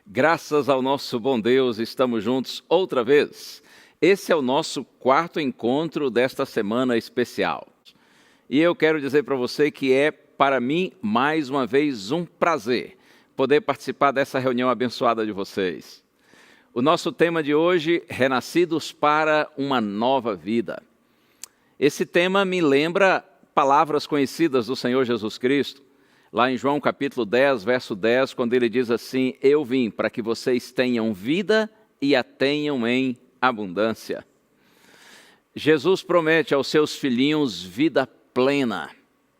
Graças ao nosso bom Deus, estamos juntos outra vez. Esse é o nosso quarto encontro desta semana especial. E eu quero dizer para você que é, para mim, mais uma vez um prazer poder participar dessa reunião abençoada de vocês. O nosso tema de hoje, Renascidos para uma Nova Vida. Esse tema me lembra palavras conhecidas do Senhor Jesus Cristo. Lá em João capítulo 10, verso 10, quando ele diz assim: eu vim para que vocês tenham vida e a tenham em abundância. Jesus promete aos seus filhinhos vida plena,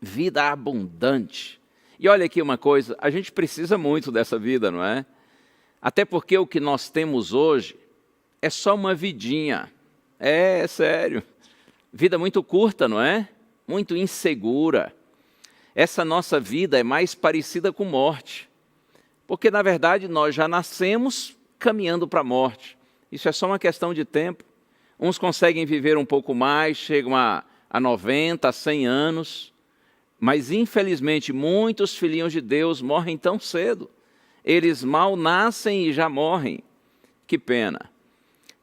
vida abundante. E olha aqui uma coisa, a gente precisa muito dessa vida, não é? Até porque o que nós temos hoje é só uma vidinha. É sério. Vida muito curta, não é? Muito insegura. Essa nossa vida é mais parecida com morte, porque na verdade nós já nascemos caminhando para a morte. Isso é só uma questão de tempo. Uns conseguem viver um pouco mais, chegam a 90, a 100 anos, mas infelizmente muitos filhinhos de Deus morrem tão cedo. Eles mal nascem e já morrem. Que pena.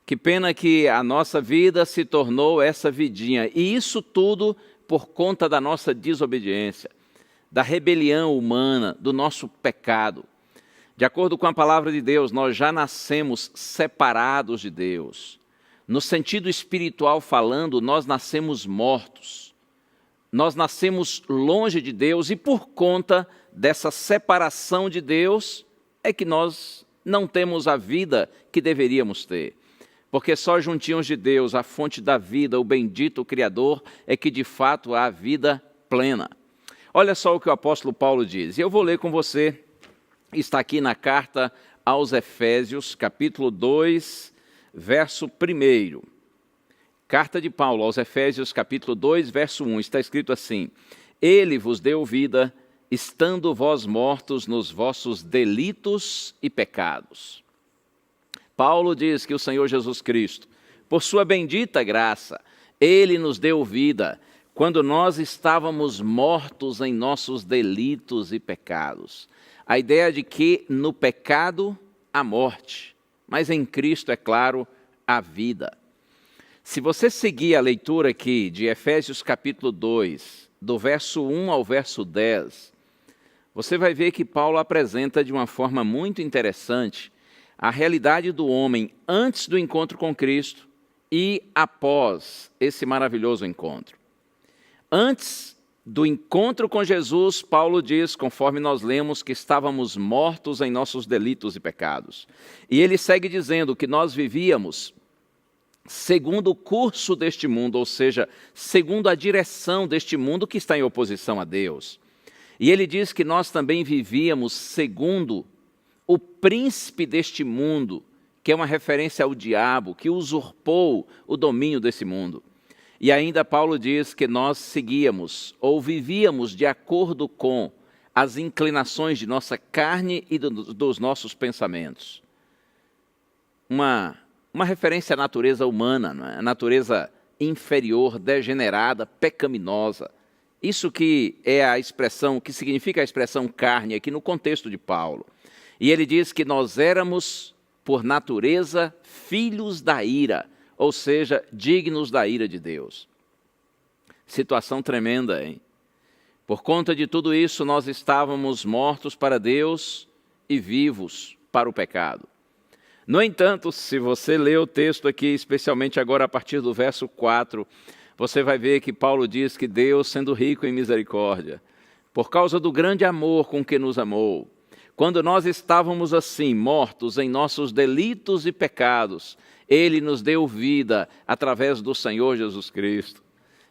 Que pena que a nossa vida se tornou essa vidinha. E isso tudo por conta da nossa desobediência, da rebelião humana, do nosso pecado. De acordo com a palavra de Deus, nós já nascemos separados de Deus. No sentido espiritual falando, nós nascemos mortos. Nós nascemos longe de Deus e por conta dessa separação de Deus é que nós não temos a vida que deveríamos ter. Porque só juntinhos de Deus, a fonte da vida, o bendito Criador, é que de fato há vida plena. Olha só o que o apóstolo Paulo diz. Eu vou ler com você. Está aqui na carta aos Efésios, capítulo 2, verso 1. Carta de Paulo aos Efésios, capítulo 2, verso 1. Está escrito assim: Ele vos deu vida, estando vós mortos nos vossos delitos e pecados. Paulo diz que o Senhor Jesus Cristo, por sua bendita graça, Ele nos deu vida, quando nós estávamos mortos em nossos delitos e pecados. A ideia de que no pecado há morte, mas em Cristo, é claro, há vida. Se você seguir a leitura aqui de Efésios capítulo 2, do verso 1 ao verso 10, você vai ver que Paulo apresenta de uma forma muito interessante a realidade do homem antes do encontro com Cristo e após esse maravilhoso encontro. Antes do encontro com Jesus, Paulo diz, conforme nós lemos, que estávamos mortos em nossos delitos e pecados. E ele segue dizendo que nós vivíamos segundo o curso deste mundo, ou seja, segundo a direção deste mundo que está em oposição a Deus. E ele diz que nós também vivíamos segundo o príncipe deste mundo, que é uma referência ao diabo, que usurpou o domínio desse mundo. E ainda Paulo diz que nós seguíamos ou vivíamos de acordo com as inclinações de nossa carne e dos nossos pensamentos. Uma referência à natureza humana, não é? A natureza inferior, degenerada, pecaminosa. Isso que é a expressão, que significa a expressão carne aqui no contexto de Paulo. E ele diz que nós éramos, por natureza, filhos da ira, ou seja, dignos da ira de Deus. Situação tremenda, hein? Por conta de tudo isso, nós estávamos mortos para Deus e vivos para o pecado. No entanto, se você ler o texto aqui, especialmente agora a partir do verso 4, você vai ver que Paulo diz que Deus, sendo rico em misericórdia, por causa do grande amor com que nos amou, quando nós estávamos assim, mortos em nossos delitos e pecados, Ele nos deu vida através do Senhor Jesus Cristo.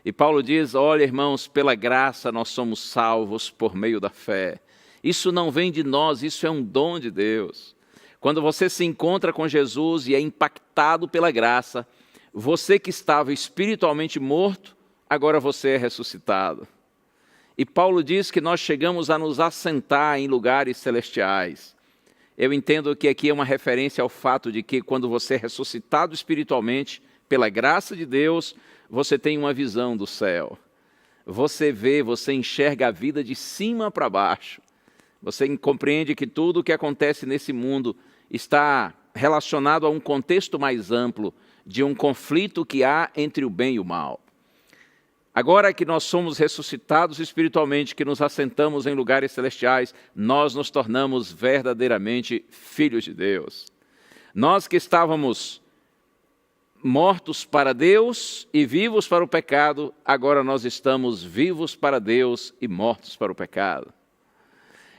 E Paulo diz, olha irmãos, pela graça nós somos salvos por meio da fé. Isso não vem de nós, isso é um dom de Deus. Quando você se encontra com Jesus e é impactado pela graça, você que estava espiritualmente morto, agora você é ressuscitado. E Paulo diz que nós chegamos a nos assentar em lugares celestiais. Eu entendo que aqui é uma referência ao fato de que quando você é ressuscitado espiritualmente, pela graça de Deus, você tem uma visão do céu. Você vê, você enxerga a vida de cima para baixo. Você compreende que tudo o que acontece nesse mundo está relacionado a um contexto mais amplo de um conflito que há entre o bem e o mal. Agora que nós somos ressuscitados espiritualmente, que nos assentamos em lugares celestiais, nós nos tornamos verdadeiramente filhos de Deus. Nós que estávamos mortos para Deus e vivos para o pecado, agora nós estamos vivos para Deus e mortos para o pecado.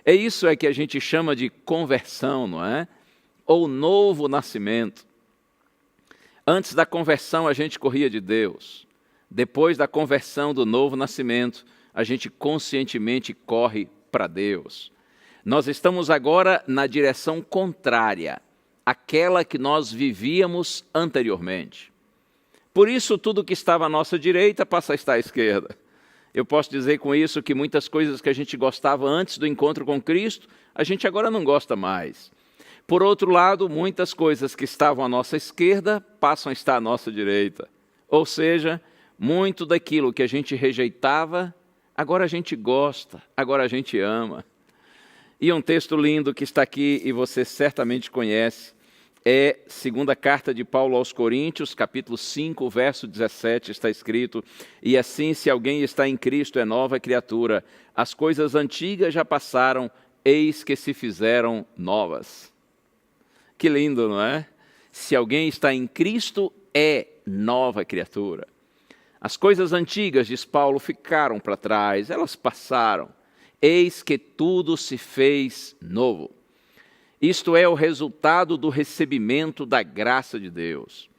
É isso que a gente chama de conversão, não é? Ou novo nascimento. Antes da conversão a gente corria de Deus. Depois da conversão do novo nascimento, a gente conscientemente corre para Deus. Nós estamos agora na direção contrária àquela que nós vivíamos anteriormente. Por isso, tudo que estava à nossa direita passa a estar à esquerda. Eu posso dizer com isso que muitas coisas que a gente gostava antes do encontro com Cristo, a gente agora não gosta mais. Por outro lado, muitas coisas que estavam à nossa esquerda passam a estar à nossa direita. Ou seja, muito daquilo que a gente rejeitava, agora a gente gosta, agora a gente ama. E um texto lindo que está aqui e você certamente conhece, é segunda carta de Paulo aos Coríntios, capítulo 5, verso 17, está escrito: e assim, se alguém está em Cristo, é nova criatura, as coisas antigas já passaram, eis que se fizeram novas. Que lindo, não é? Se alguém está em Cristo, é nova criatura. As coisas antigas, diz Paulo, ficaram para trás, elas passaram. Eis que tudo se fez novo. Isto é o resultado do recebimento da graça de Deus.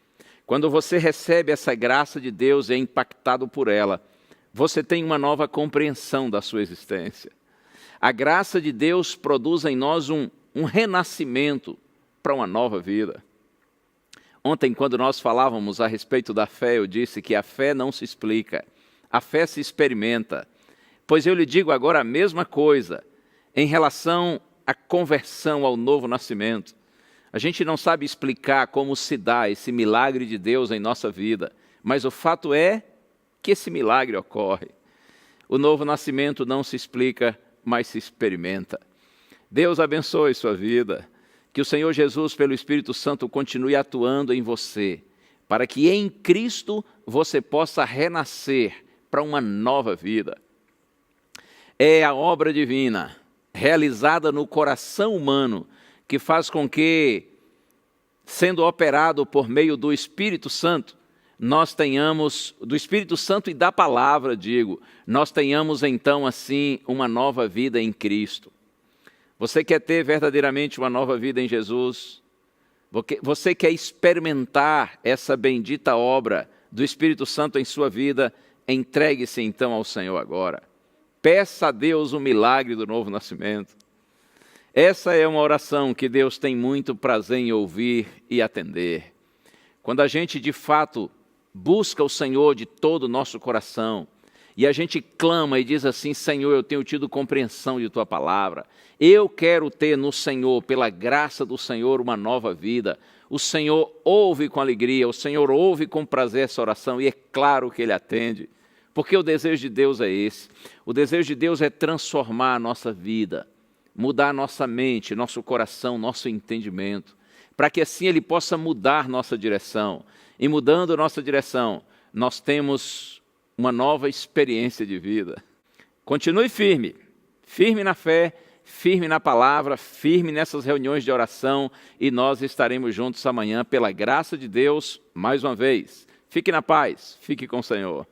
Quando você recebe essa graça de Deus e é impactado por ela, você tem uma nova compreensão da sua existência. A graça de Deus produz em nós um renascimento para uma nova vida. Ontem, quando nós falávamos a respeito da fé, eu disse que a fé não se explica, a fé se experimenta. Pois eu lhe digo agora a mesma coisa em relação à conversão ao novo nascimento. A gente não sabe explicar como se dá esse milagre de Deus em nossa vida, mas o fato é que esse milagre ocorre. O novo nascimento não se explica, mas se experimenta. Deus abençoe sua vida. Que o Senhor Jesus, pelo Espírito Santo, continue atuando em você, para que em Cristo você possa renascer para uma nova vida. É a obra divina, realizada no coração humano, que faz com que, sendo operado por meio do Espírito Santo, nós tenhamos, do Espírito Santo e da palavra, nós tenhamos então assim uma nova vida em Cristo. Você quer ter verdadeiramente uma nova vida em Jesus? Você quer experimentar essa bendita obra do Espírito Santo em sua vida? Entregue-se então ao Senhor agora. Peça a Deus o milagre do novo nascimento. Essa é uma oração que Deus tem muito prazer em ouvir e atender. Quando a gente de fato busca o Senhor de todo o nosso coração, e a gente clama e diz assim: Senhor, eu tenho tido compreensão de Tua palavra. Eu quero ter no Senhor, pela graça do Senhor, uma nova vida. O Senhor ouve com alegria, o Senhor ouve com prazer essa oração, e é claro que Ele atende. Porque o desejo de Deus é esse. O desejo de Deus é transformar a nossa vida, mudar a nossa mente, nosso coração, nosso entendimento, para que assim Ele possa mudar nossa direção. E mudando nossa direção, nós temos uma nova experiência de vida. Continue firme, firme na fé, firme na palavra, firme nessas reuniões de oração, e nós estaremos juntos amanhã, pela graça de Deus, mais uma vez. Fique na paz, fique com o Senhor.